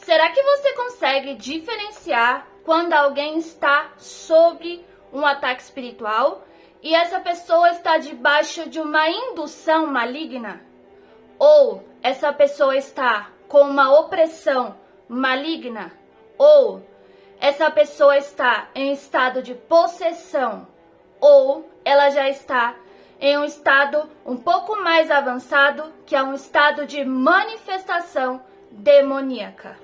Será que você consegue diferenciar quando alguém está sob um ataque espiritual e essa pessoa está debaixo de uma indução maligna? Ou essa pessoa está com uma opressão maligna? Ou essa pessoa está em estado de possessão? Ou ela já está em um estado um pouco mais avançado, que é um estado de manifestação demoníaca?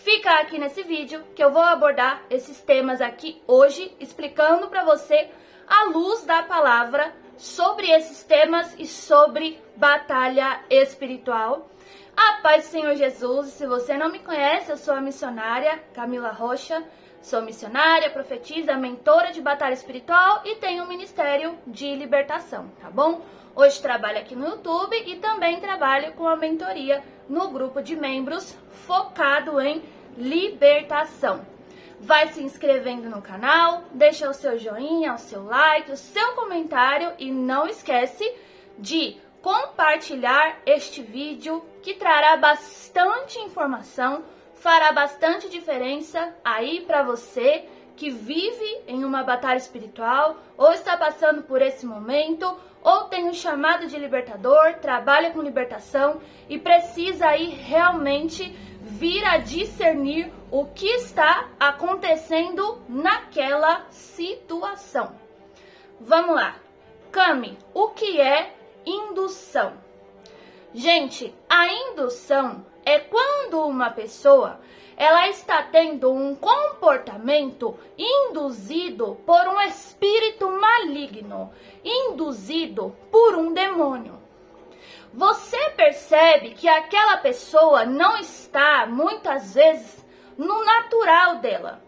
Fica aqui nesse vídeo que eu vou abordar esses temas aqui hoje, explicando para você, à luz da palavra, sobre esses temas e sobre batalha espiritual. A paz do Senhor Jesus. Se você não me conhece, eu sou a missionária Camila Rocha. Sou missionária, profetisa, mentora de batalha espiritual e tenho um ministério de libertação, tá bom? Hoje trabalho aqui no YouTube e também trabalho com a mentoria no grupo de membros focado em libertação. Vai se inscrevendo no canal, deixa o seu joinha, o seu like, o seu comentário e não esquece de compartilhar este vídeo que trará bastante informação, fará bastante diferença aí para você que vive em uma batalha espiritual ou está passando por esse momento ou tem um chamado de libertador, trabalha com libertação e precisa aí realmente vir a discernir o que está acontecendo naquela situação. Vamos lá. Cami, o que é indução? Gente, a indução é quando uma pessoa ela está tendo um comportamento induzido por um espírito maligno, induzido por um demônio. Você percebe que aquela pessoa não está, muitas vezes, no natural dela.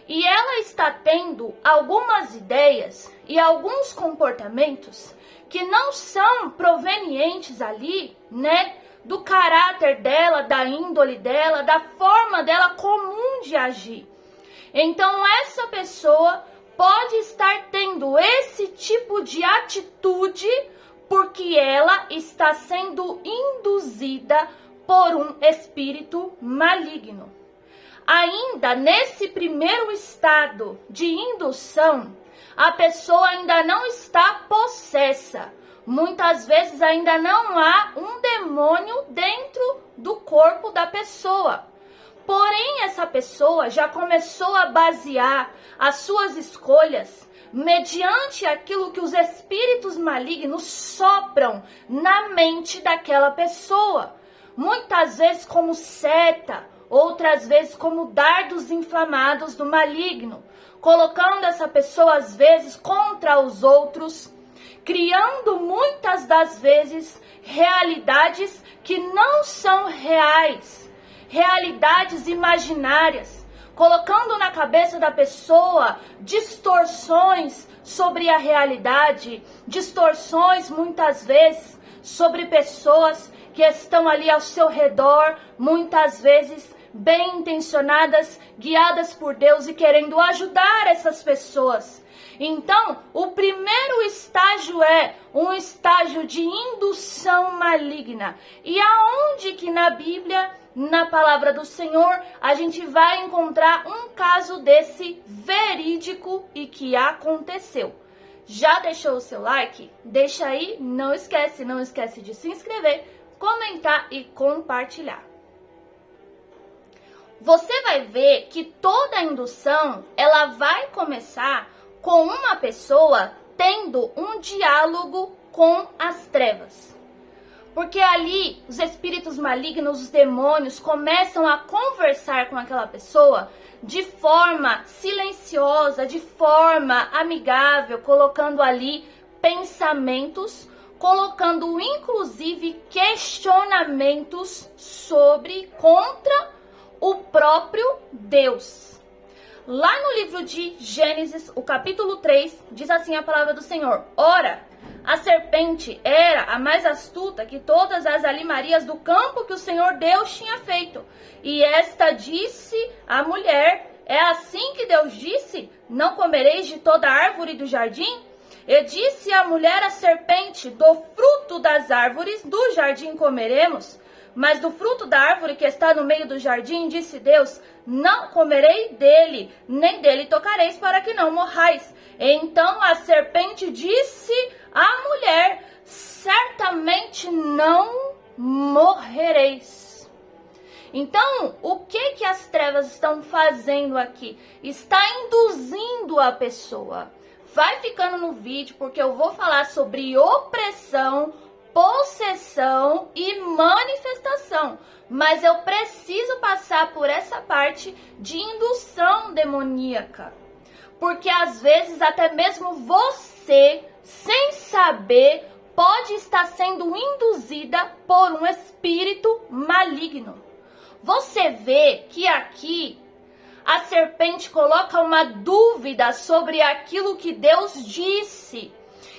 E ela está tendo algumas ideias e alguns comportamentos que não são provenientes ali, né, do caráter dela, da índole dela, da forma dela comum de agir. Então, essa pessoa pode estar tendo esse tipo de atitude porque ela está sendo induzida por um espírito maligno. Ainda nesse primeiro estado de indução, a pessoa ainda não está possessa. Muitas vezes ainda não há um demônio dentro do corpo da pessoa. Porém, essa pessoa já começou a basear as suas escolhas mediante aquilo que os espíritos malignos sopram na mente daquela pessoa. Muitas vezes como seta, outras vezes como dardos inflamados do maligno, colocando essa pessoa às vezes contra os outros, criando muitas das vezes realidades que não são reais, realidades imaginárias, colocando na cabeça da pessoa distorções sobre a realidade, distorções muitas vezes sobre pessoas que estão ali ao seu redor, muitas vezes bem intencionadas, guiadas por Deus e querendo ajudar essas pessoas. Então, o primeiro estágio é um estágio de indução maligna. E aonde que na Bíblia, na palavra do Senhor, a gente vai encontrar um caso desse verídico e que aconteceu? Já deixou o seu like? Deixa aí, não esquece de se inscrever, comentar e compartilhar. Você vai ver que toda indução, ela vai começar com uma pessoa tendo um diálogo com as trevas. Porque ali os espíritos malignos, os demônios, começam a conversar com aquela pessoa de forma silenciosa, de forma amigável, colocando ali pensamentos, colocando inclusive questionamentos contra o próprio Deus. Lá no livro de Gênesis, o capítulo 3, diz assim a palavra do Senhor: Ora, a serpente era a mais astuta que todas as alimarias do campo que o Senhor Deus tinha feito. E esta disse à mulher: É assim que Deus disse: Não comereis de toda árvore do jardim? E disse a mulher à serpente: Do fruto das árvores do jardim comeremos, Mas do fruto da árvore que está no meio do jardim, disse Deus, não comerei dele, nem dele tocareis, para que não morrais. Então a serpente disse à mulher, certamente não morrereis. Então, o que as trevas estão fazendo aqui? Está induzindo a pessoa. Vai ficando no vídeo, porque eu vou falar sobre opressão, possessão e manifestação. Mas eu preciso passar por essa parte de indução demoníaca. Porque às vezes até mesmo você, sem saber, pode estar sendo induzida por um espírito maligno. Você vê que aqui a serpente coloca uma dúvida sobre aquilo que Deus disse.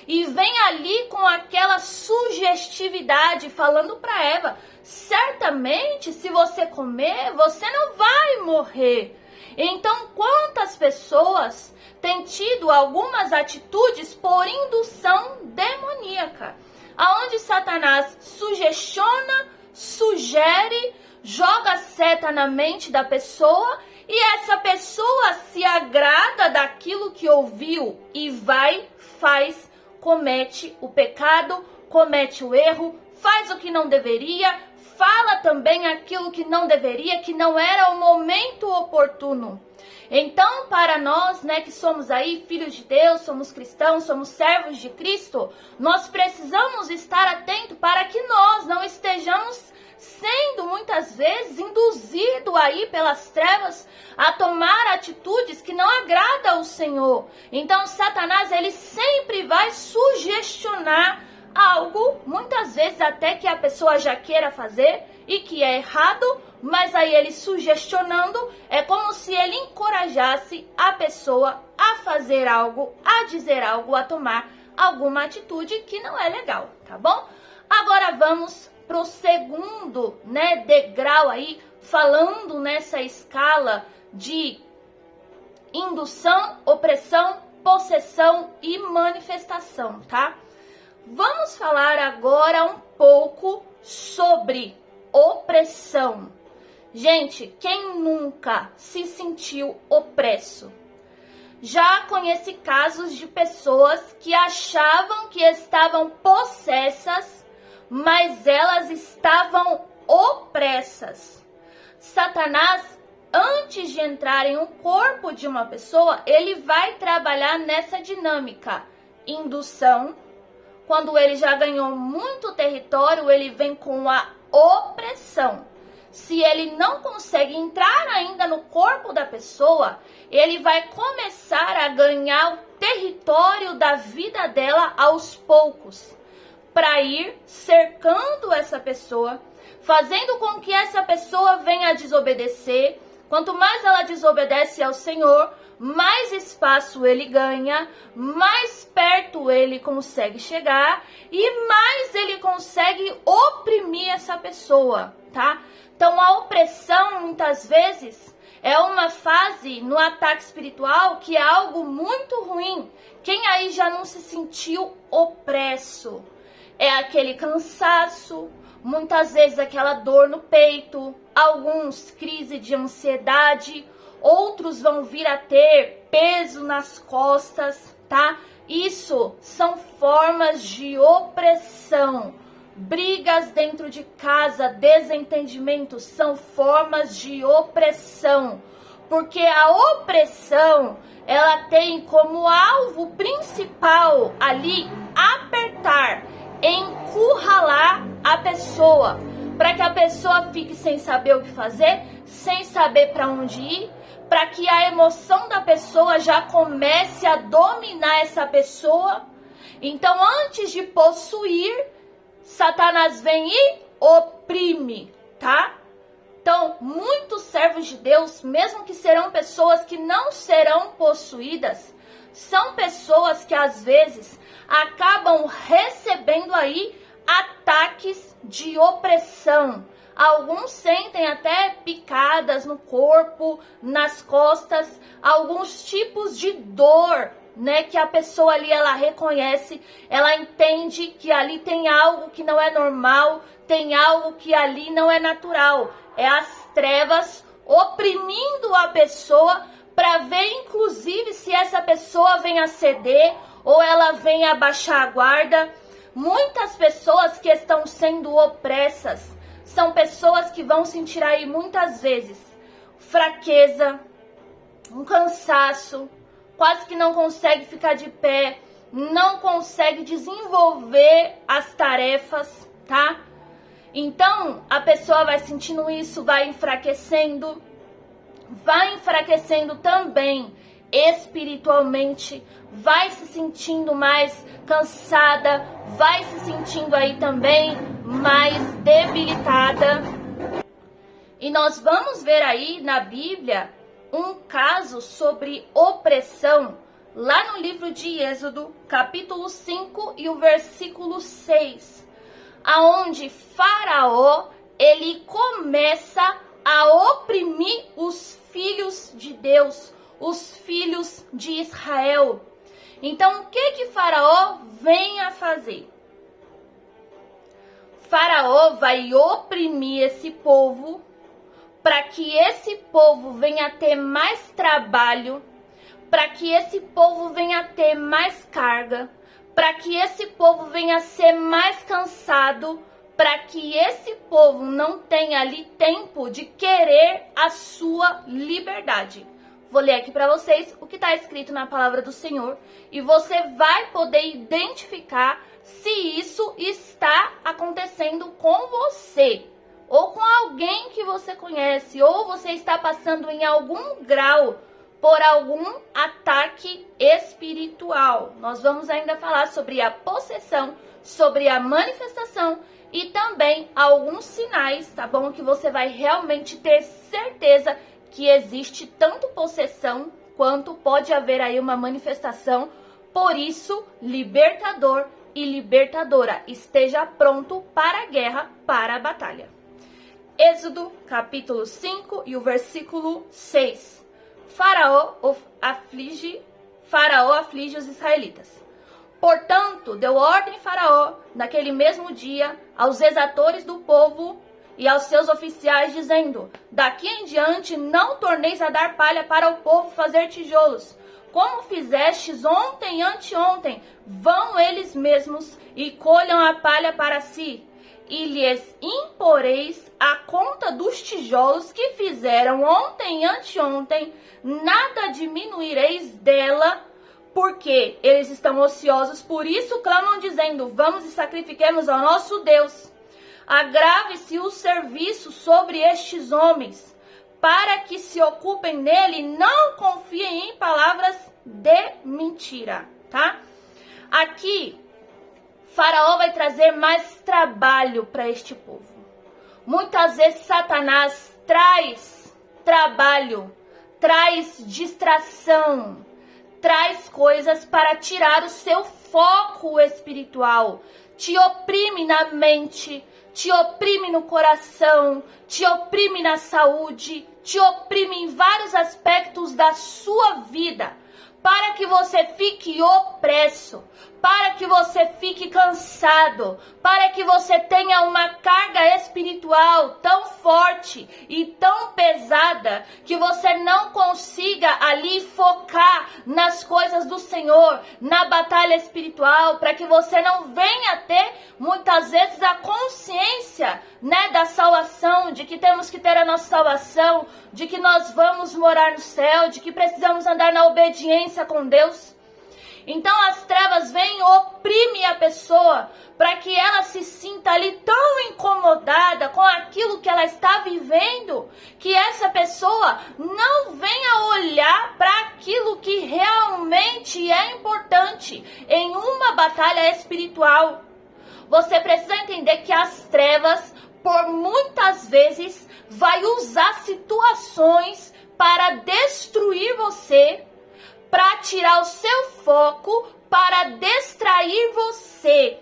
E vem ali com aquela sugestividade falando para Eva, certamente se você comer, você não vai morrer. Então, quantas pessoas têm tido algumas atitudes por indução demoníaca, aonde Satanás sugestiona, sugere, joga seta na mente da pessoa e essa pessoa se agrada daquilo que ouviu e vai, faz, comete o pecado, comete o erro, faz o que não deveria, fala também aquilo que não deveria, que não era o momento oportuno. Então, para nós, que somos aí filhos de Deus, somos cristãos, somos servos de Cristo, nós precisamos estar atentos para que nós não estejamos sendo muitas vezes induzido aí pelas trevas a tomar atitudes que não agradam ao Senhor. Então Satanás, ele sempre vai sugestionar algo, muitas vezes até que a pessoa já queira fazer e que é errado, mas aí ele sugestionando, é como se ele encorajasse a pessoa a fazer algo, a dizer algo, a tomar alguma atitude que não é legal, tá bom? Agora vamos pro segundo, degrau aí, falando nessa escala de indução, opressão, possessão e manifestação, tá? Vamos falar agora um pouco sobre opressão. Gente, quem nunca se sentiu opresso? Já conheci casos de pessoas que achavam que estavam possessas, mas elas estavam opressas. Satanás, antes de entrar em um corpo de uma pessoa, ele vai trabalhar nessa dinâmica. Indução, quando ele já ganhou muito território, ele vem com a opressão. Se ele não consegue entrar ainda no corpo da pessoa, ele vai começar a ganhar o território da vida dela aos poucos, para ir cercando essa pessoa, fazendo com que essa pessoa venha a desobedecer. Quanto mais ela desobedece ao Senhor, mais espaço ele ganha, mais perto ele consegue chegar e mais ele consegue oprimir essa pessoa, tá? Então a opressão muitas vezes é uma fase no ataque espiritual que é algo muito ruim. Quem aí já não se sentiu opresso? É aquele cansaço, muitas vezes aquela dor no peito, alguns crise de ansiedade, outros vão vir a ter peso nas costas, tá? Isso são formas de opressão. Brigas dentro de casa, desentendimentos são formas de opressão. Porque a opressão, ela tem como alvo principal ali apertar, encurralar a pessoa, para que a pessoa fique sem saber o que fazer, sem saber para onde ir, para que a emoção da pessoa já comece a dominar essa pessoa. Então, antes de possuir, Satanás vem e oprime, tá? Então, muitos servos de Deus, mesmo que serão pessoas que não serão possuídas, são pessoas que às vezes acabam recebendo aí ataques de opressão. Alguns sentem até picadas no corpo, nas costas, alguns tipos de dor né, que a pessoa ali, ela reconhece, ela entende que ali tem algo que não é normal, tem algo que ali não é natural. É as trevas oprimindo a pessoa para ver, inclusive, se essa pessoa vem a ceder ou ela vem a baixar a guarda. Muitas pessoas que estão sendo opressas são pessoas que vão sentir aí muitas vezes fraqueza, um cansaço, quase que não consegue ficar de pé, não consegue desenvolver as tarefas, tá? Então, a pessoa vai sentindo isso, vai enfraquecendo também espiritualmente, vai se sentindo mais cansada, vai se sentindo aí também mais debilitada. E nós vamos ver aí na Bíblia um caso sobre opressão, lá no livro de Êxodo, capítulo 5 e o versículo 6, aonde Faraó, ele começa a oprimir os filhos de Deus, os filhos de Israel. Então, o que Faraó vem a fazer? Faraó vai oprimir esse povo para que esse povo venha a ter mais trabalho, para que esse povo venha a ter mais carga, para que esse povo venha a ser mais cansado, para que esse povo não tenha ali tempo de querer a sua liberdade. Vou ler aqui para vocês o que está escrito na palavra do Senhor e você vai poder identificar se isso está acontecendo com você, ou com alguém que você conhece, ou você está passando em algum grau por algum ataque espiritual. Nós vamos ainda falar sobre a possessão, sobre a manifestação e também alguns sinais, tá bom? Que você vai realmente ter certeza que existe tanto possessão quanto pode haver aí uma manifestação. Por isso, libertador e libertadora, esteja pronto para a guerra, para a batalha. Êxodo, capítulo 5 e o versículo 6. Faraó aflige os israelitas. Portanto, deu ordem Faraó, naquele mesmo dia, aos exatores do povo e aos seus oficiais, dizendo: daqui em diante não torneis a dar palha para o povo fazer tijolos, como fizestes ontem e anteontem. Vão eles mesmos e colham a palha para si, e lhes imporeis a conta dos tijolos que fizeram ontem e anteontem, nada diminuireis dela, porque eles estão ociosos, por isso clamam dizendo: vamos e sacrifiquemos ao nosso Deus. Agrave-se o serviço sobre estes homens, para que se ocupem nele, não confiem em palavras de mentira, tá? Aqui, Faraó vai trazer mais trabalho para este povo. Muitas vezes Satanás traz trabalho, traz distração, traz coisas para tirar o seu foco espiritual. Te oprime na mente, te oprime no coração, te oprime na saúde, te oprime em vários aspectos da sua vida, para que você fique opresso, para que você fique cansado, para que você tenha uma carga espiritual tão forte e tão pesada que você não consiga ali focar nas coisas do Senhor, na batalha espiritual, para que você não venha ter muitas vezes a consciência, né, da salvação, de que temos que ter a nossa salvação, de que nós vamos morar no céu, de que precisamos andar na obediência com Deus. Então as trevas vêm e oprimem a pessoa para que ela se sinta ali tão incomodada com aquilo que ela está vivendo, que essa pessoa não venha olhar para aquilo que realmente é importante em uma batalha espiritual. Você precisa entender que as trevas, por muitas vezes, vai usar situações para destruir você, para tirar o seu foco, para distrair você.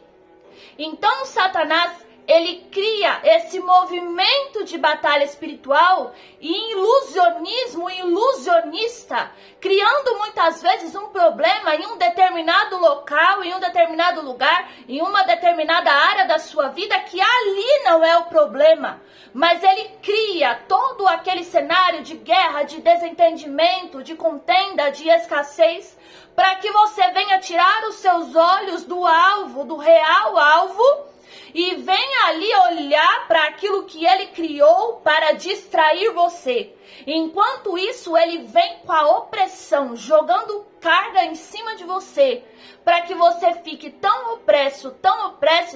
Então Satanás ele cria esse movimento de batalha espiritual e ilusionismo ilusionista, criando muitas vezes um problema em um determinado local, em um determinado lugar, em uma determinada área da sua vida, que ali não é o problema, mas ele cria todo aquele cenário de guerra, de desentendimento, de contenda, de escassez, para que você venha tirar os seus olhos do alvo, do real alvo, e venha ali olhar para aquilo que ele criou para distrair você. Enquanto isso, ele vem com a opressão, jogando carga em cima de você, para que você fique tão opresso,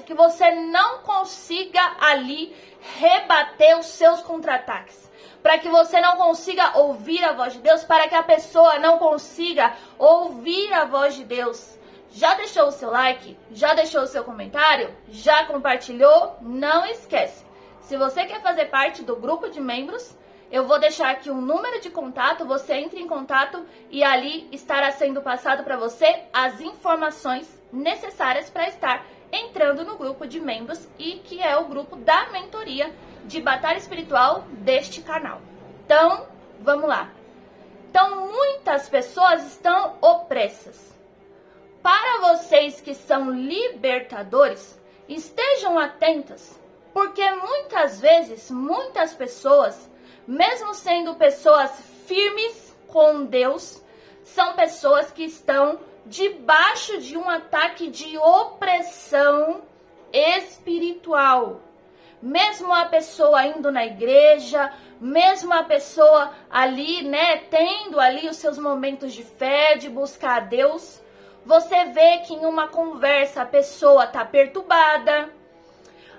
que você não consiga ali rebater os seus contra-ataques. Para que você não consiga ouvir a voz de Deus, para que a pessoa não consiga ouvir a voz de Deus. Já deixou o seu like? Já deixou o seu comentário? Já compartilhou? Não esquece. Se você quer fazer parte do grupo de membros, eu vou deixar aqui um número de contato, você entra em contato e ali estará sendo passado para você as informações necessárias para estar entrando no grupo de membros e que é o grupo da mentoria de batalha espiritual deste canal. Então, vamos lá. Então, muitas pessoas estão opressas. Para vocês que são libertadores, estejam atentas, porque muitas vezes, muitas pessoas, mesmo sendo pessoas firmes com Deus, são pessoas que estão debaixo de um ataque de opressão espiritual. Mesmo a pessoa indo na igreja, mesmo a pessoa ali, tendo ali os seus momentos de fé, de buscar a Deus, você vê que em uma conversa a pessoa está perturbada,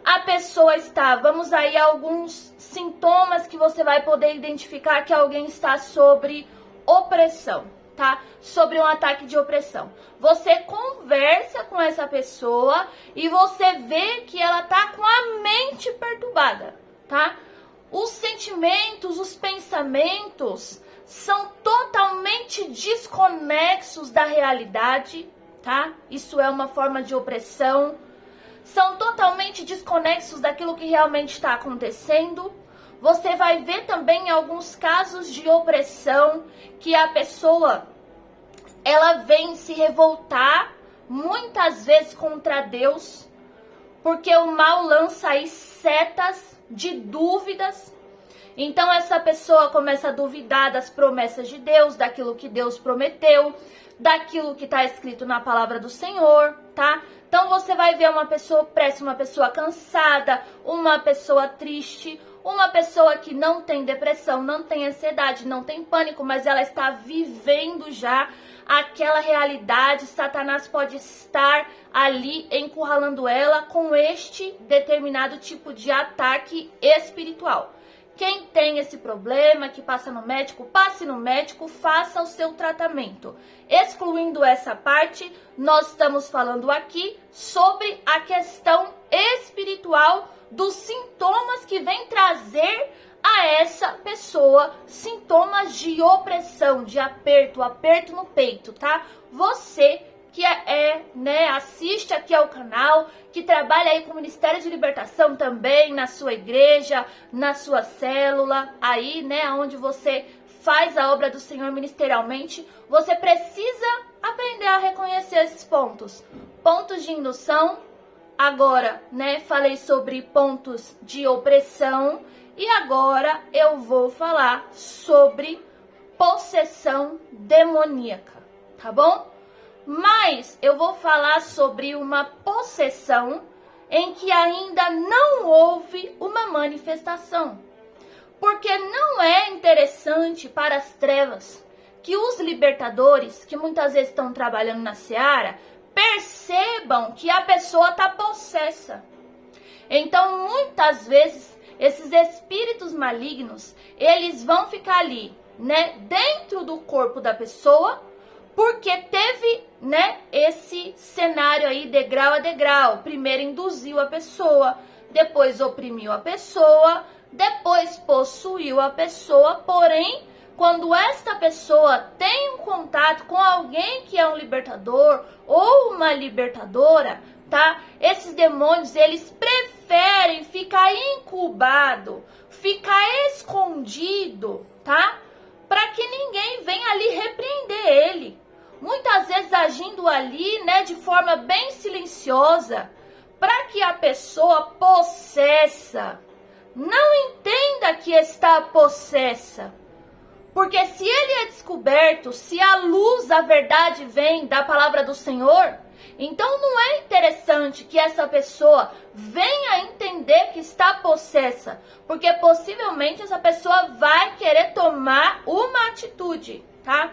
a pessoa está, vamos aí a alguns sintomas que você vai poder identificar que alguém está sobre opressão, tá? Sobre um ataque de opressão. Você conversa com essa pessoa e você vê que ela tá com a mente perturbada, tá? Os sentimentos, os pensamentos são totalmente desconexos da realidade, tá? Isso é uma forma de opressão. São totalmente desconexos daquilo que realmente está acontecendo. Você vai ver também em alguns casos de opressão que a pessoa, ela vem se revoltar muitas vezes contra Deus, porque o mal lança aí setas de dúvidas. Então essa pessoa começa a duvidar das promessas de Deus, daquilo que Deus prometeu, daquilo que está escrito na palavra do Senhor, tá? Então você vai ver uma pessoa opressa, uma pessoa cansada, uma pessoa triste, uma pessoa que não tem depressão, não tem ansiedade, não tem pânico, mas ela está vivendo já aquela realidade. Satanás pode estar ali encurralando ela com este determinado tipo de ataque espiritual. Quem tem esse problema, que passa no médico, passe no médico, faça o seu tratamento. Excluindo essa parte, nós estamos falando aqui sobre a questão espiritual dos sintomas que vem trazer a essa pessoa, sintomas de opressão, de aperto no peito, tá? Você que assiste aqui ao canal, que trabalha aí com o Ministério de Libertação também, na sua igreja, na sua célula, aí, onde você faz a obra do Senhor ministerialmente, você precisa aprender a reconhecer esses pontos. Pontos de indução, agora, falei sobre pontos de opressão, e agora eu vou falar sobre possessão demoníaca, tá bom? Mas eu vou falar sobre uma possessão em que ainda não houve uma manifestação. Porque não é interessante para as trevas que os libertadores, que muitas vezes estão trabalhando na seara, percebam que a pessoa está possessa. Então, muitas vezes, esses espíritos malignos, eles vão ficar ali, dentro do corpo da pessoa, porque teve, esse cenário aí degrau a degrau. Primeiro induziu a pessoa, depois oprimiu a pessoa, depois possuiu a pessoa. Porém, quando esta pessoa tem um contato com alguém que é um libertador ou uma libertadora, tá? Esses demônios, eles preferem ficar incubado, ficar escondido, tá? Para que ninguém venha ali repreender ele. Muitas vezes agindo ali, né, de forma bem silenciosa, para que a pessoa possessa não entenda que está possessa. Porque se ele é descoberto, se a luz, a verdade vem da palavra do Senhor, então não é interessante que essa pessoa venha entender que está possessa, porque possivelmente essa pessoa vai querer tomar uma atitude, tá?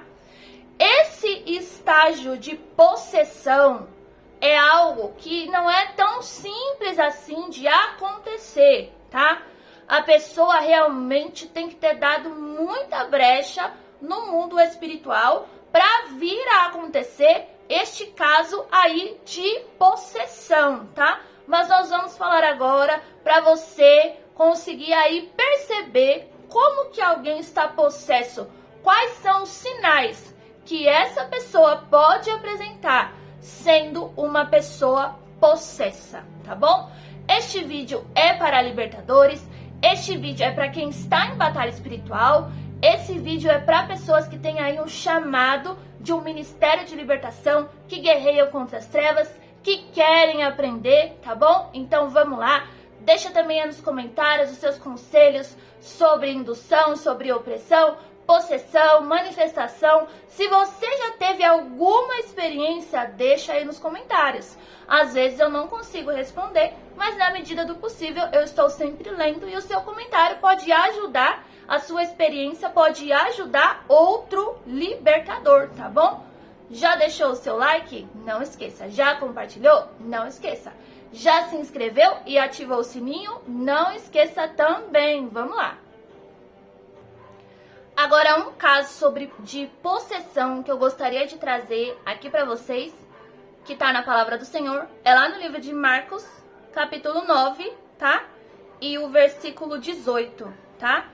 Esse estágio de possessão é algo que não é tão simples assim de acontecer, tá? A pessoa realmente tem que ter dado muita brecha no mundo espiritual para vir a acontecer este caso aí de possessão, tá? Mas nós vamos falar agora para você conseguir aí perceber como que alguém está possesso, quais são os sinais que essa pessoa pode apresentar sendo uma pessoa possessa, tá bom? Este vídeo é para libertadores, este vídeo é para quem está em batalha espiritual, esse vídeo é para pessoas que têm aí um chamado de um ministério de libertação, que guerreiam contra as trevas, que querem aprender, tá bom? Então vamos lá, deixa também aí nos comentários os seus conselhos sobre indução, sobre opressão, possessão, manifestação. Se você já teve alguma experiência, deixa aí nos comentários. Às vezes eu não consigo responder, mas na medida do possível eu estou sempre lendo e o seu comentário pode ajudar, a sua experiência pode ajudar outro libertador, tá bom? Já deixou o seu like? Não esqueça. Já compartilhou? Não esqueça. Já se inscreveu e ativou o sininho? Não esqueça também. Vamos lá. Agora, um caso de possessão que eu gostaria de trazer aqui para vocês, que tá na palavra do Senhor, é lá no livro de Marcos, capítulo 9, tá? E o versículo 18, tá?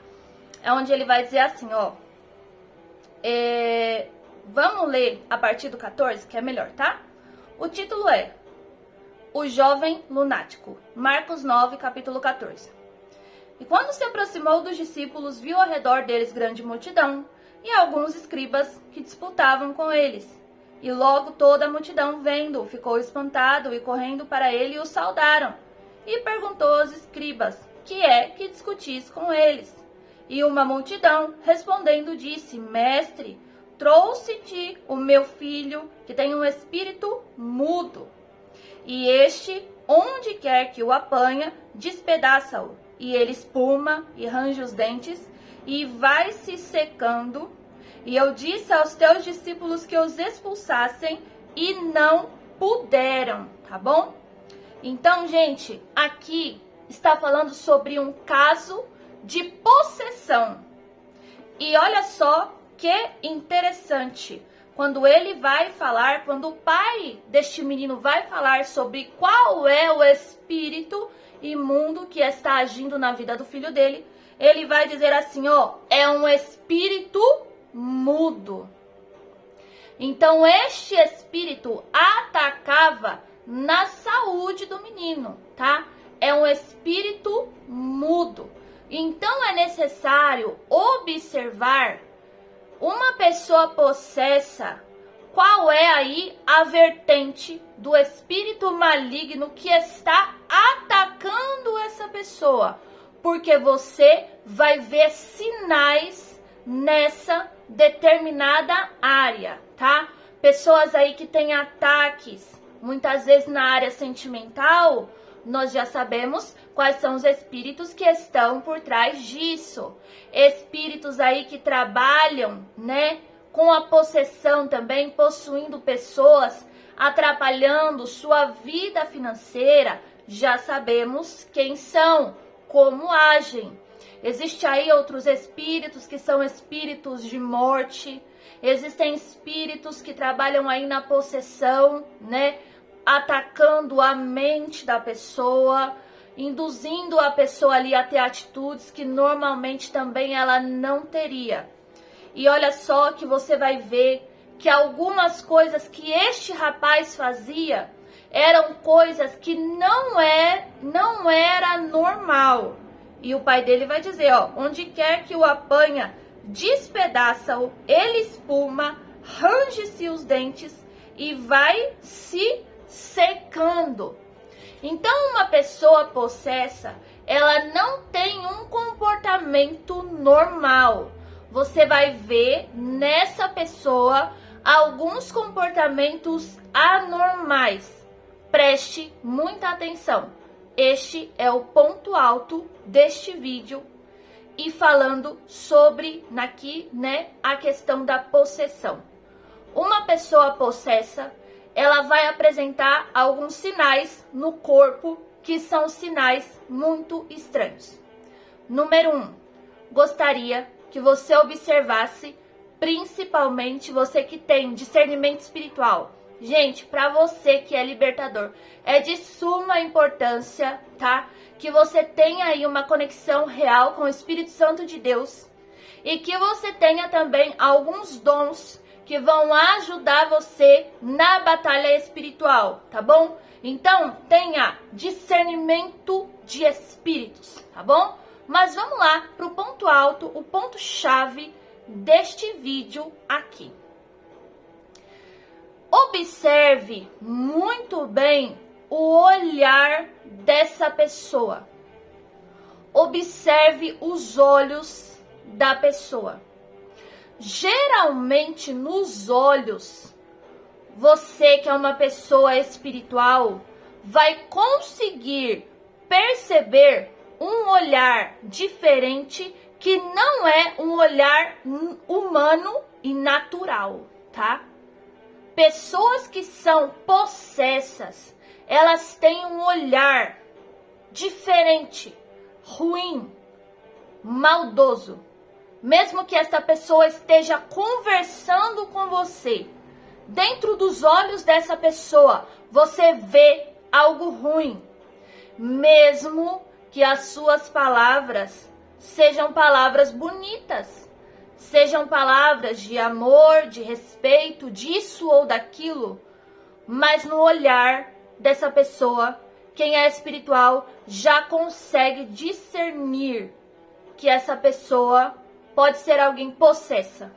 É onde ele vai dizer assim, ó. Vamos ler a partir do 14, que é melhor, tá? O título é O Jovem Lunático, Marcos 9, capítulo 14. E quando se aproximou dos discípulos, viu ao redor deles grande multidão e alguns escribas que disputavam com eles. E logo toda a multidão, vendo-o, ficou espantado e correndo para ele o saudaram. E perguntou aos escribas, que é que discutis com eles? E uma multidão, respondendo, disse, Mestre, trouxe-te o meu filho, que tem um espírito mudo. E este, onde quer que o apanha, despedaça-o. E ele espuma e range os dentes e vai se secando. E eu disse aos teus discípulos que os expulsassem e não puderam, tá bom? Então, gente, aqui está falando sobre um caso de possessão. E olha só que interessante. Quando ele vai falar, quando o pai deste menino vai falar sobre qual é o espírito imundo que está agindo na vida do filho dele, ele vai dizer assim, ó, é um espírito mudo. Então este espírito atacava na saúde do menino, tá? É um espírito mudo. Então é necessário observar uma pessoa possessa, qual é aí a vertente do espírito maligno que está atacando essa pessoa, porque você vai ver sinais nessa determinada área, tá? Pessoas aí que têm ataques, muitas vezes na área sentimental, nós já sabemos quais são os espíritos que estão por trás disso. Espíritos aí que trabalham, né, com a possessão também, possuindo pessoas, atrapalhando sua vida financeira, já sabemos quem são, como agem. Existem aí outros espíritos que são espíritos de morte, existem espíritos que trabalham aí na possessão, né, atacando a mente da pessoa, induzindo a pessoa ali a ter atitudes que normalmente também ela não teria. E olha só que você vai ver que algumas coisas que este rapaz fazia, eram coisas que não era normal. E o pai dele vai dizer, ó, onde quer que o apanha, despedaça-o, ele espuma, range-se os dentes e vai se secando. Então, uma pessoa possessa, ela não tem um comportamento normal. Você vai ver nessa pessoa alguns comportamentos anormais. Preste muita atenção. Este é o ponto alto deste vídeo e falando sobre aqui, né, a questão da possessão. Uma pessoa possessa, ela vai apresentar alguns sinais no corpo que são sinais muito estranhos. Número 1, gostaria que você observasse, principalmente você que tem discernimento espiritual. Gente, para você que é libertador, é de suma importância, tá? Que você tenha aí uma conexão real com o Espírito Santo de Deus e que você tenha também alguns dons que vão ajudar você na batalha espiritual, tá bom? Então, tenha discernimento de espíritos, tá bom? Mas vamos lá para o ponto alto, o ponto-chave deste vídeo aqui. Observe muito bem o olhar dessa pessoa. Observe os olhos da pessoa. Geralmente nos olhos, você que é uma pessoa espiritual, vai conseguir perceber um olhar diferente que não é um olhar humano e natural, tá? Pessoas que são possessas, elas têm um olhar diferente, ruim, maldoso. Mesmo que esta pessoa esteja conversando com você, dentro dos olhos dessa pessoa, você vê algo ruim. Mesmo que as suas palavras sejam palavras bonitas, sejam palavras de amor, de respeito, disso ou daquilo, mas no olhar dessa pessoa, quem é espiritual já consegue discernir que essa pessoa pode ser alguém possessa.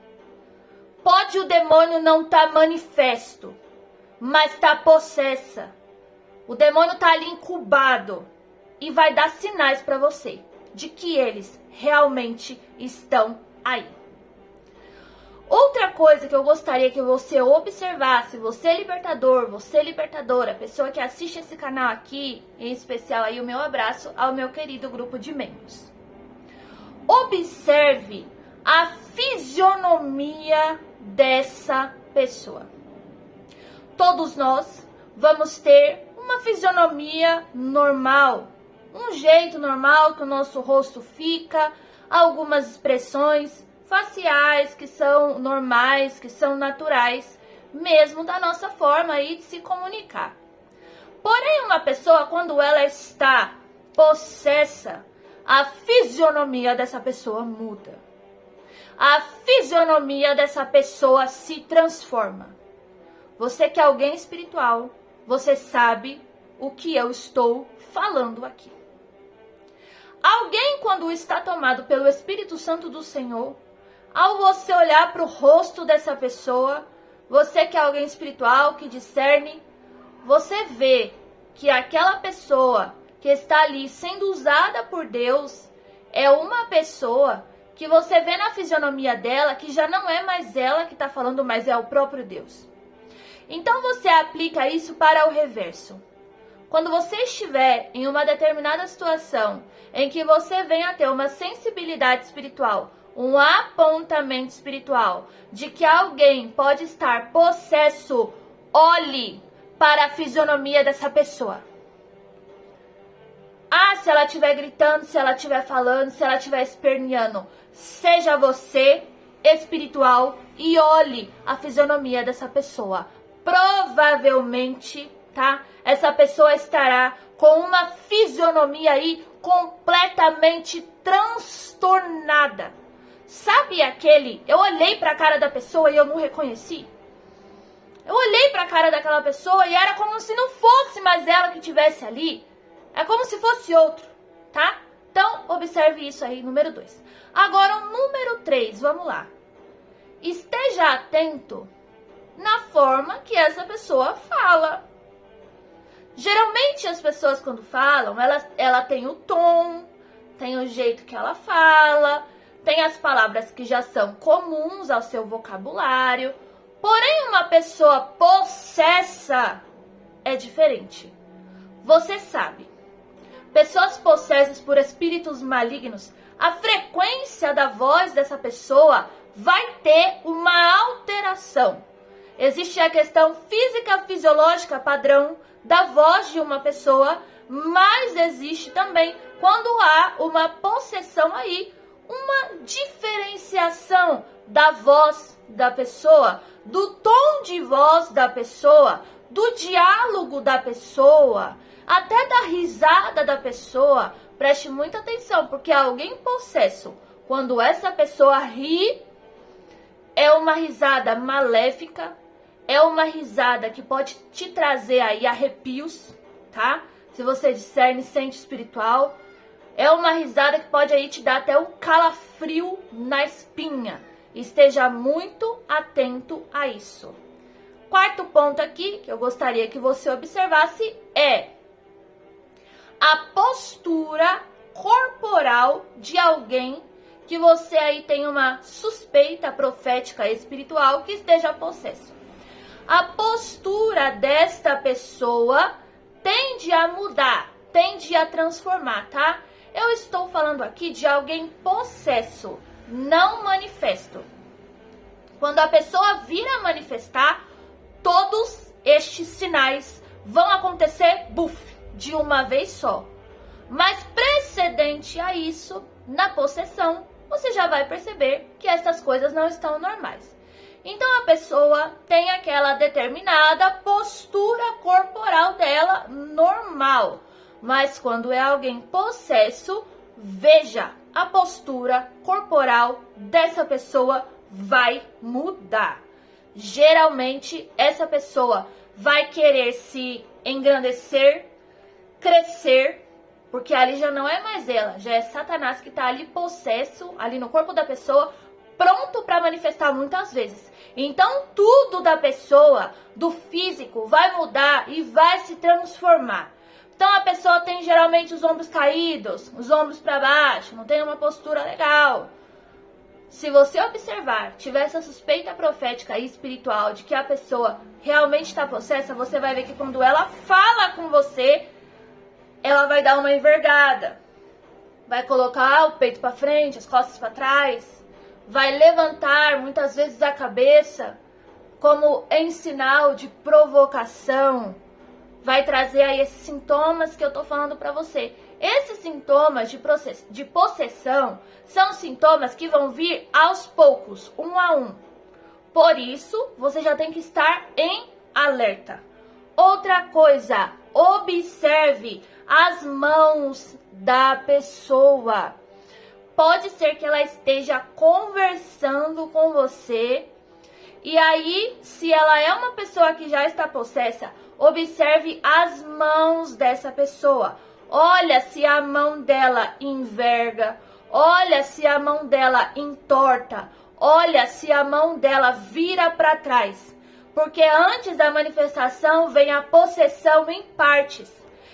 Pode o demônio não estar manifesto, mas está possessa. O demônio está ali incubado e vai dar sinais para você de que eles realmente estão aí. Outra coisa que eu gostaria que você observasse, você libertador, você libertadora, pessoa que assiste esse canal aqui, em especial aí o meu abraço ao meu querido grupo de membros. Observe a fisionomia dessa pessoa. Todos nós vamos ter uma fisionomia normal, um jeito normal que o nosso rosto fica, algumas expressões faciais que são normais, que são naturais, mesmo da nossa forma aí de se comunicar. Porém, uma pessoa, quando ela está possessa, a fisionomia dessa pessoa muda. A fisionomia dessa pessoa se transforma. Você que é alguém espiritual, você sabe o que eu estou falando aqui. Alguém, quando está tomado pelo Espírito Santo do Senhor, ao você olhar para o rosto dessa pessoa, você que é alguém espiritual, que discerne, você vê que aquela pessoa que está ali sendo usada por Deus é uma pessoa que você vê na fisionomia dela que já não é mais ela que está falando, mas é o próprio Deus. Então você aplica isso para o reverso. Quando você estiver em uma determinada situação em que você venha a ter uma sensibilidade espiritual, um apontamento espiritual de que alguém pode estar possesso, olhe para a fisionomia dessa pessoa. Ah, se ela estiver gritando, se ela estiver falando, se ela estiver esperneando, seja você espiritual e olhe a fisionomia dessa pessoa. Provavelmente, tá? Essa pessoa estará com uma fisionomia aí completamente transtornada. Sabe aquele, eu olhei para a cara da pessoa e eu não reconheci? Eu olhei pra cara daquela pessoa e era como se não fosse mais ela que estivesse ali. É como se fosse outro, tá? Então, observe isso aí, número 2. Agora, o número 3, vamos lá. Esteja atento na forma que essa pessoa fala. Geralmente, as pessoas, quando falam, ela tem o tom, tem o jeito que ela fala, tem as palavras que já são comuns ao seu vocabulário. Porém, uma pessoa possessa é diferente. Você sabe, pessoas possessas por espíritos malignos, a frequência da voz dessa pessoa vai ter uma alteração. Existe a questão física, fisiológica, padrão da voz de uma pessoa, mas existe também, quando há uma possessão aí, uma diferenciação da voz da pessoa, do tom de voz da pessoa, do diálogo da pessoa, até da risada da pessoa. Preste muita atenção, porque alguém possesso, quando essa pessoa ri, é uma risada maléfica, é uma risada que pode te trazer aí arrepios, tá? Se você discerne, sente espiritual, é uma risada que pode aí te dar até um calafrio na espinha. Esteja muito atento a isso. Quarto ponto aqui, que eu gostaria que você observasse, é a postura corporal de alguém que você aí tem uma suspeita profética espiritual que esteja possesso. A postura desta pessoa tende a mudar, tende a transformar, tá? Eu estou falando aqui de alguém possesso, não manifesto. Quando a pessoa vir a manifestar, todos estes sinais vão acontecer, de uma vez só. Mas precedente a isso, na possessão, você já vai perceber que essas coisas não estão normais. Então a pessoa tem aquela determinada postura corporal dela normal. Mas quando é alguém possesso, veja, a postura corporal dessa pessoa vai mudar. Geralmente essa pessoa vai querer se engrandecer, crescer, porque ali já não é mais ela, já é Satanás que está ali possesso, ali no corpo da pessoa, pronto para manifestar muitas vezes. Então tudo da pessoa, do físico, vai mudar e vai se transformar. Então a pessoa tem geralmente os ombros caídos, os ombros para baixo, não tem uma postura legal. Se você observar, tiver essa suspeita profética e espiritual de que a pessoa realmente está possessa, você vai ver que quando ela fala com você, ela vai dar uma envergada, vai colocar o peito para frente, as costas para trás, vai levantar muitas vezes a cabeça como em sinal de provocação, vai trazer aí esses sintomas que eu tô falando para você. Esses sintomas de possessão são sintomas que vão vir aos poucos, um a um. Por isso, você já tem que estar em alerta. Outra coisa, observe as mãos da pessoa. Pode ser que ela esteja conversando com você. E aí, se ela é uma pessoa que já está possessa, observe as mãos dessa pessoa. Olha se a mão dela enverga. Olha se a mão dela entorta. Olha se a mão dela vira para trás. Porque antes da manifestação vem a possessão em partes.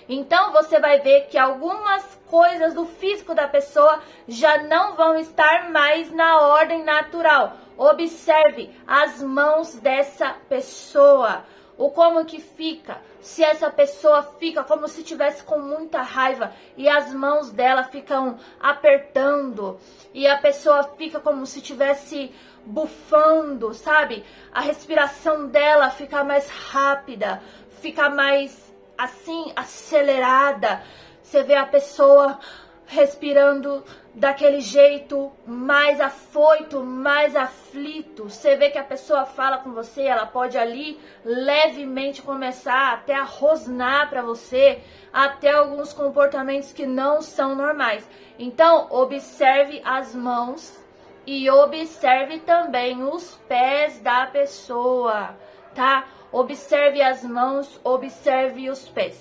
Então você vai ver que algumas coisas do físico da pessoa já não vão estar mais na ordem natural. Observe as mãos dessa pessoa. O como que fica, se essa pessoa fica como se tivesse com muita raiva e as mãos dela ficam apertando e a pessoa fica como se tivesse bufando, sabe? A respiração dela fica mais rápida, fica mais assim, acelerada. Você vê a pessoa respirando daquele jeito mais afoito, mais aflito. Você vê que a pessoa fala com você, ela pode ali levemente começar até a rosnar para você, até alguns comportamentos que não são normais. Então, observe as mãos e observe também os pés da pessoa, tá? observe as mãos, observe os pés.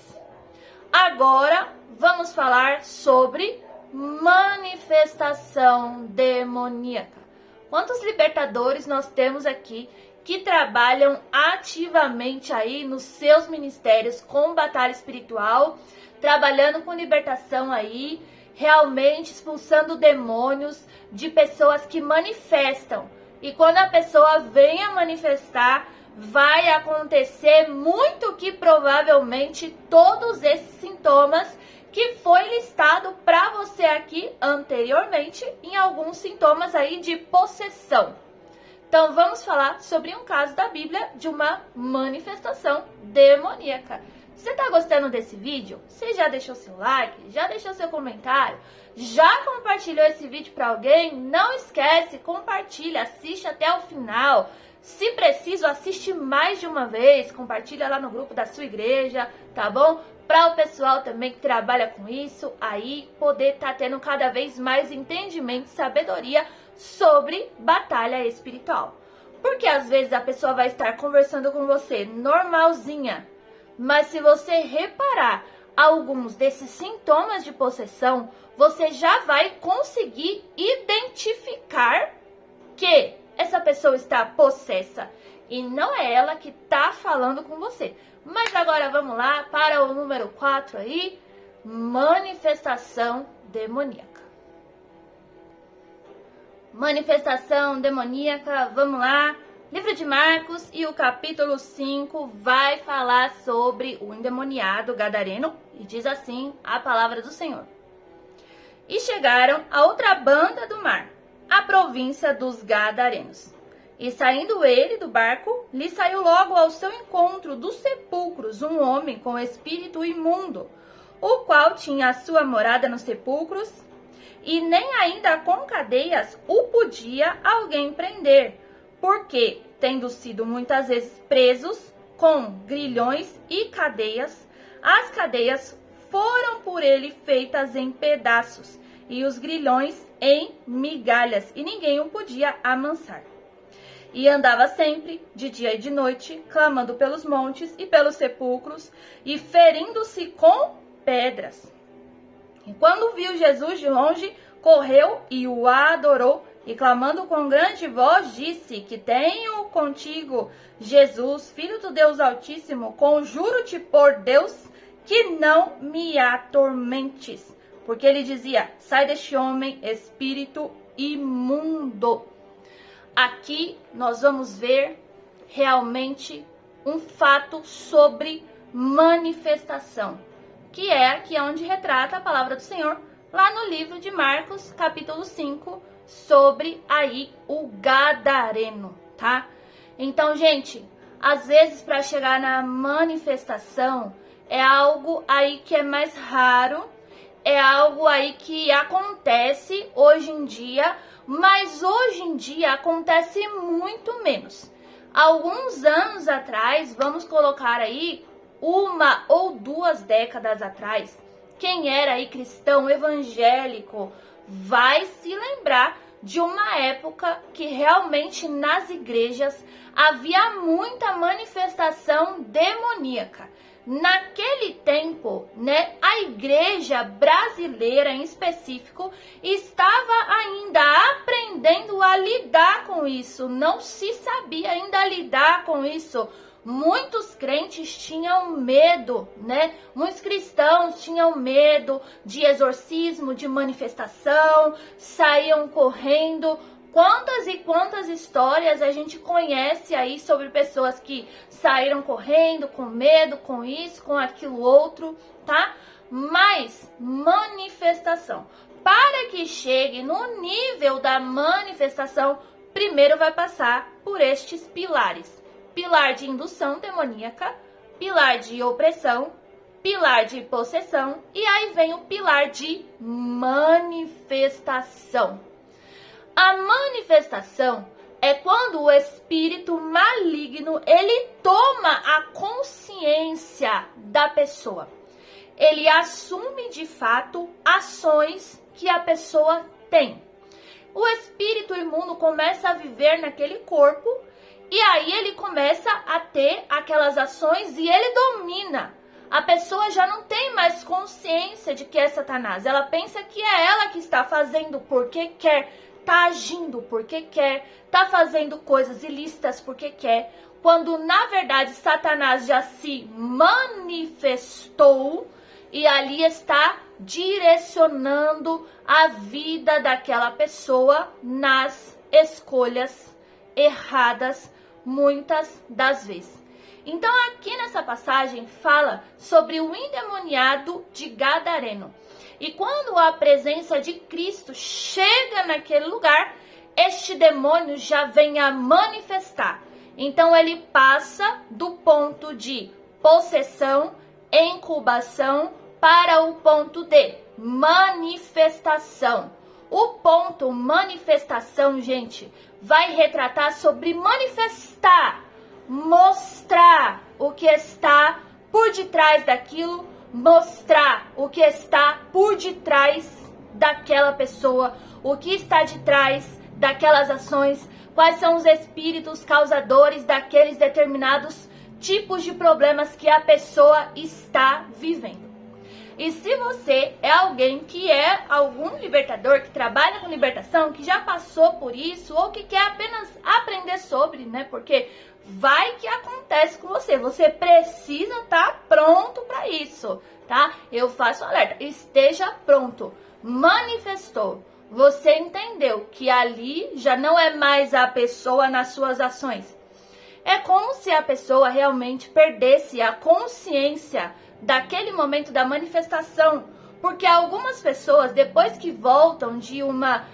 Agora, vamos falar sobre manifestação demoníaca. Quantos libertadores nós temos aqui que trabalham ativamente aí nos seus ministérios com batalha espiritual, trabalhando com libertação aí, realmente expulsando demônios de pessoas que manifestam. E quando a pessoa vem a manifestar, vai acontecer muito que provavelmente todos esses sintomas que foi listado para você aqui anteriormente em alguns sintomas aí de possessão. Então vamos falar sobre um caso da Bíblia de uma manifestação demoníaca. Você está gostando desse vídeo? Você já deixou seu like? Já deixou seu comentário? Já compartilhou esse vídeo para alguém? Não esquece, compartilha, assiste até o final. Se preciso, assiste mais de uma vez, compartilha lá no grupo da sua igreja, tá bom? Para o pessoal também que trabalha com isso, aí poder estar tendo cada vez mais entendimento e sabedoria sobre batalha espiritual. Porque às vezes a pessoa vai estar conversando com você normalzinha, mas se você reparar alguns desses sintomas de possessão, você já vai conseguir identificar que essa pessoa está possessa e não é ela que está falando com você. Mas agora vamos lá para o número 4 aí, manifestação demoníaca. Manifestação demoníaca, vamos lá. Livro de Marcos e o capítulo 5 vai falar sobre o endemoniado gadareno e diz assim a palavra do Senhor. E chegaram a outra banda do mar, a província dos gadarenos. E saindo ele do barco, lhe saiu logo ao seu encontro dos sepulcros um homem com espírito imundo, o qual tinha a sua morada nos sepulcros, e nem ainda com cadeias o podia alguém prender, porque, tendo sido muitas vezes presos com grilhões e cadeias, as cadeias foram por ele feitas em pedaços, e os grilhões em migalhas, e ninguém o podia amansar. E andava sempre, de dia e de noite, clamando pelos montes e pelos sepulcros, e ferindo-se com pedras. E quando viu Jesus de longe, correu e o adorou, e clamando com grande voz, disse: Que tenho contigo, Jesus, Filho do Deus Altíssimo, conjuro-te por Deus, que não me atormentes. Porque ele dizia: Sai deste homem, espírito imundo. Aqui nós vamos ver realmente um fato sobre manifestação, que é aqui onde retrata a palavra do Senhor, lá no livro de Marcos, capítulo 5, sobre aí o gadareno, tá? Então, gente, às vezes para chegar na manifestação é algo aí que é mais raro, é algo aí que acontece hoje em dia, mas hoje em dia acontece muito menos. Alguns anos atrás, vamos colocar aí 1 ou 2 décadas atrás, quem era aí cristão evangélico vai se lembrar de uma época que realmente nas igrejas havia muita manifestação demoníaca. Naquele tempo, né, a igreja brasileira em específico estava ainda aprendendo a lidar com isso, não se sabia ainda lidar com isso. Muitos crentes tinham medo, né? Muitos cristãos tinham medo de exorcismo, de manifestação, saíam correndo. Quantas e quantas histórias a gente conhece aí sobre pessoas que saíram correndo, com medo, com isso, com aquilo outro, tá? Mas manifestação, para que chegue no nível da manifestação, primeiro vai passar por estes pilares. Pilar de indução demoníaca, pilar de opressão, pilar de possessão e aí vem o pilar de manifestação. A manifestação é quando o espírito maligno, ele toma a consciência da pessoa. Ele assume de fato ações que a pessoa tem. O espírito imundo começa a viver naquele corpo E aí ele começa a ter aquelas ações e ele domina. A pessoa já não tem mais consciência de que é Satanás. Ela pensa que é ela que está fazendo porque quer, está agindo porque quer, está fazendo coisas ilícitas porque quer, quando na verdade Satanás já se manifestou e ali está direcionando a vida daquela pessoa nas escolhas erradas muitas das vezes. Então aqui nessa passagem fala sobre o endemoniado de Gadareno. E quando a presença de Cristo chega naquele lugar, este demônio já vem a manifestar. Então ele passa do ponto de possessão, incubação, para o ponto de manifestação. O ponto manifestação, gente, vai retratar sobre manifestar, mostrar o que está por detrás daquilo, mostrar o que está por detrás daquela pessoa, o que está de trás daquelas ações, quais são os espíritos causadores daqueles determinados tipos de problemas que a pessoa está vivendo. E se você é alguém que é algum libertador, que trabalha com libertação, que já passou por isso, ou que quer apenas aprender sobre, né? Porque vai que acontece com você. Você precisa estar pronto para isso, tá? Eu faço um alerta. Esteja pronto. Manifestou. Você entendeu que ali já não é mais a pessoa nas suas ações. É como se a pessoa realmente perdesse a consciência daquele momento da manifestação, porque algumas pessoas, depois que voltam de uma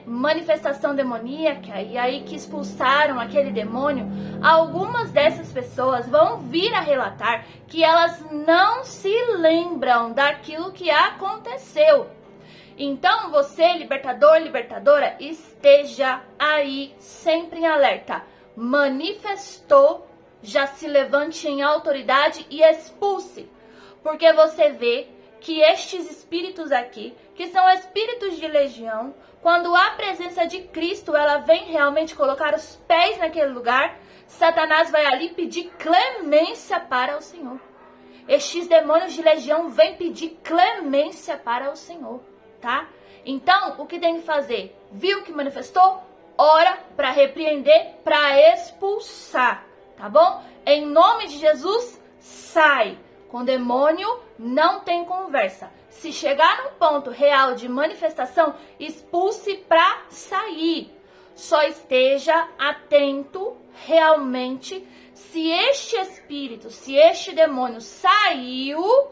manifestação demoníaca, e aí que expulsaram aquele demônio, algumas dessas pessoas vão vir a relatar que elas não se lembram daquilo que aconteceu. Então você, libertador, libertadora, esteja aí sempre em alerta. Manifestou, já se levante em autoridade e expulse. Porque você vê que estes espíritos aqui, que são espíritos de legião, quando a presença de Cristo, ela vem realmente colocar os pés naquele lugar, Satanás vai ali pedir clemência para o Senhor. Estes demônios de legião vêm pedir clemência para o Senhor, tá? Então, o que tem que fazer? Viu que manifestou? Ora para repreender, para expulsar, tá bom? Em nome de Jesus, sai. Com demônio não tem conversa. Se chegar no ponto real de manifestação, expulse para sair. Só esteja atento realmente se este espírito, se este demônio saiu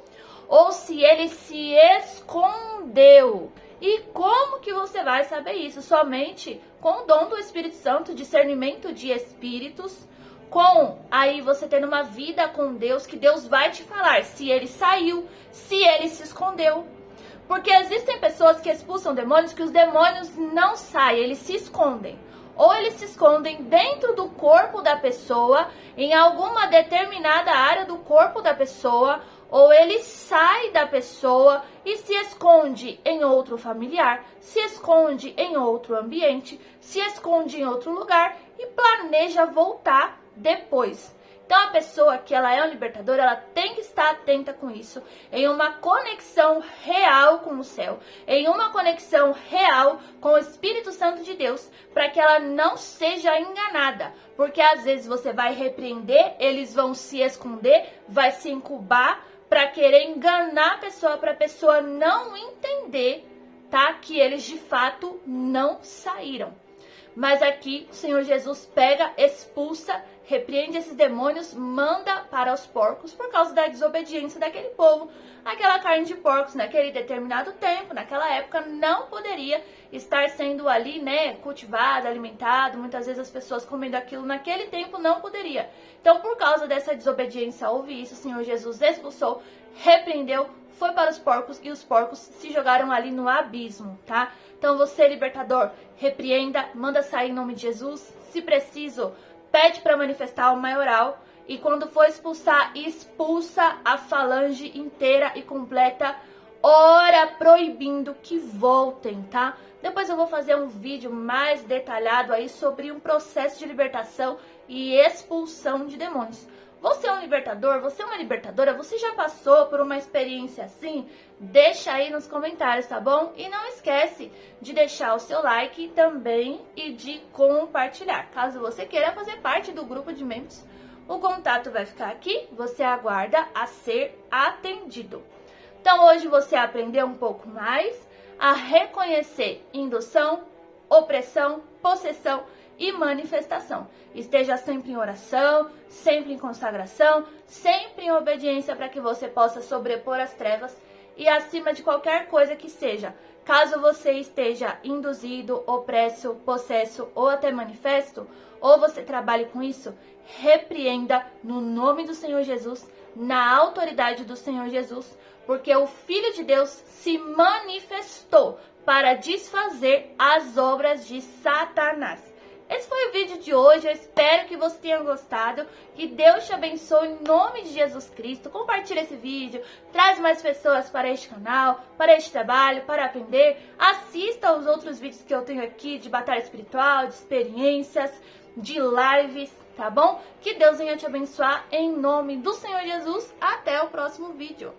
ou se ele se escondeu. E como que você vai saber isso? Somente com o dom do Espírito Santo, discernimento de espíritos, com aí você tendo uma vida com Deus, que Deus vai te falar se ele saiu, se ele se escondeu. Porque existem pessoas que expulsam demônios, que os demônios não saem, eles se escondem. Ou eles se escondem dentro do corpo da pessoa, em alguma determinada área do corpo da pessoa, ou ele sai da pessoa e se esconde em outro familiar, se esconde em outro ambiente, se esconde em outro lugar e planeja voltar depois. Então a pessoa que ela é um libertador, ela tem que estar atenta com isso, em uma conexão real com o céu, em uma conexão real com o Espírito Santo de Deus, para que ela não seja enganada, porque às vezes você vai repreender, eles vão se esconder, vai se incubar para querer enganar a pessoa, para a pessoa não entender, tá, que eles de fato não saíram. Mas aqui o Senhor Jesus pega, expulsa, repreende esses demônios, manda para os porcos por causa da desobediência daquele povo. Aquela carne de porcos naquele determinado tempo, naquela época, não poderia estar sendo ali, cultivada, alimentada. Muitas vezes as pessoas comendo aquilo naquele tempo não poderia. Então, por causa dessa desobediência, houve isso, o Senhor Jesus expulsou, repreendeu, foi para os porcos e os porcos se jogaram ali no abismo, tá? Então você, libertador, repreenda, manda sair em nome de Jesus. Se preciso, pede para manifestar o maioral. E quando for expulsar, expulsa a falange inteira e completa ora proibindo que voltem, tá? Depois eu vou fazer um vídeo mais detalhado aí sobre um processo de libertação e expulsão de demônios. Você é um libertador? Você é uma libertadora? Você já passou por uma experiência assim? Deixa aí nos comentários, tá bom? E não esquece de deixar o seu like também e de compartilhar. Caso você queira fazer parte do grupo de membros, o contato vai ficar aqui, você aguarda a ser atendido. Então hoje você aprendeu um pouco mais a reconhecer indução, opressão, possessão e manifestação. Esteja sempre em oração, sempre em consagração, sempre em obediência para que você possa sobrepor as trevas e acima de qualquer coisa que seja. Caso você esteja induzido, opresso, possesso ou até manifesto, ou você trabalhe com isso, repreenda no nome do Senhor Jesus, na autoridade do Senhor Jesus, porque o Filho de Deus se manifestou para desfazer as obras de Satanás. Esse foi o vídeo de hoje, eu espero que você tenha gostado, que Deus te abençoe em nome de Jesus Cristo. Compartilhe esse vídeo, traz mais pessoas para este canal, para este trabalho, para aprender. Assista aos outros vídeos que eu tenho aqui de batalha espiritual, de experiências, de lives, tá bom? Que Deus venha te abençoar em nome do Senhor Jesus. Até o próximo vídeo.